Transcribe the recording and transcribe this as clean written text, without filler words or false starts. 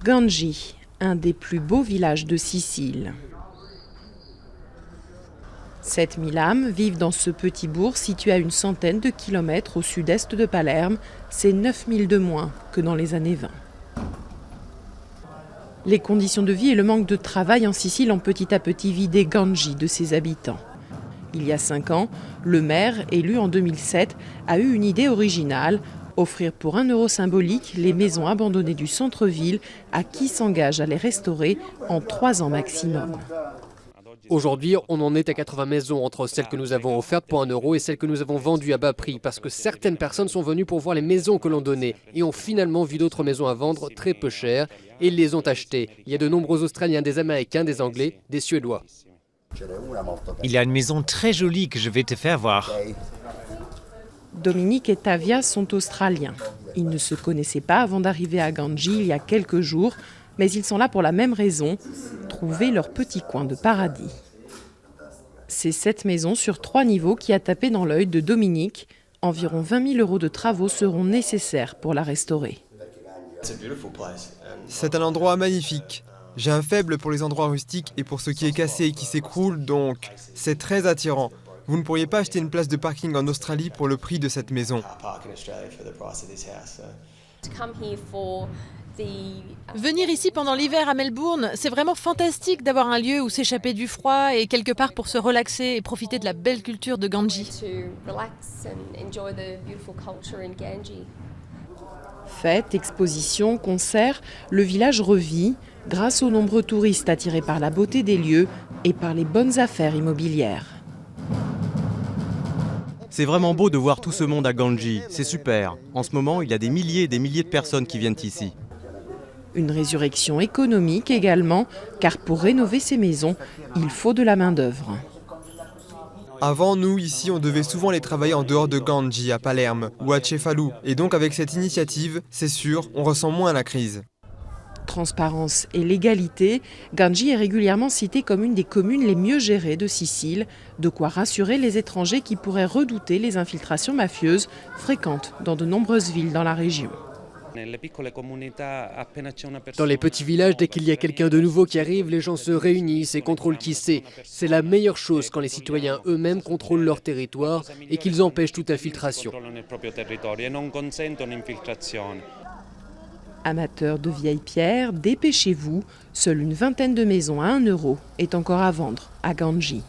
Ganji, un des plus beaux villages de Sicile. 7000 âmes vivent dans ce petit bourg situé à une centaine de kilomètres au sud-est de Palerme. C'est 9000 de moins que dans les années 20. Les conditions de vie et le manque de travail en Sicile ont petit à petit vidé Ganji de ses habitants. Il y a 5 ans, le maire, élu en 2007, a eu une idée originale, offrir pour 1 euro symbolique les maisons abandonnées du centre-ville à qui s'engage à les restaurer en 3 ans maximum. Aujourd'hui, on en est à 80 maisons entre celles que nous avons offertes pour 1 euro et celles que nous avons vendues à bas prix parce que certaines personnes sont venues pour voir les maisons que l'on donnait et ont finalement vu d'autres maisons à vendre très peu chères et ils les ont achetées. Il y a de nombreux Australiens, des Américains, des Anglais, des Suédois. Il y a une maison très jolie que je vais te faire voir. Dominique et Tavia sont australiens. Ils ne se connaissaient pas avant d'arriver à Ganji il y a quelques jours, mais ils sont là pour la même raison, trouver leur petit coin de paradis. C'est cette maison sur 3 niveaux qui a tapé dans l'œil de Dominique. Environ 20 000 euros de travaux seront nécessaires pour la restaurer. C'est un endroit magnifique. J'ai un faible pour les endroits rustiques et pour ce qui est cassé et qui s'écroule, donc c'est très attirant. Vous ne pourriez pas acheter une place de parking en Australie pour le prix de cette maison. Venir ici pendant l'hiver à Melbourne, c'est vraiment fantastique d'avoir un lieu où s'échapper du froid et quelque part pour se relaxer et profiter de la belle culture de Ganji. Fêtes, expositions, concerts, le village revit grâce aux nombreux touristes attirés par la beauté des lieux et par les bonnes affaires immobilières. C'est vraiment beau de voir tout ce monde à Ganji, c'est super. En ce moment, il y a des milliers et des milliers de personnes qui viennent ici. Une résurrection économique également, car pour rénover ces maisons, il faut de la main-d'œuvre. Avant, nous, ici, on devait souvent les travailler en dehors de Ganji, à Palerme ou à Cefalu. Et donc avec cette initiative, c'est sûr, on ressent moins la crise. Transparence et légalité, Ganji est régulièrement citée comme une des communes les mieux gérées de Sicile, de quoi rassurer les étrangers qui pourraient redouter les infiltrations mafieuses fréquentes dans de nombreuses villes dans la région. Dans les petits villages, dès qu'il y a quelqu'un de nouveau qui arrive, les gens se réunissent et contrôlent qui c'est. C'est la meilleure chose quand les citoyens eux-mêmes contrôlent leur territoire et qu'ils empêchent toute infiltration. Amateurs de vieilles pierres, dépêchez-vous, seule une vingtaine de maisons à 1 euro est encore à vendre à Ganji.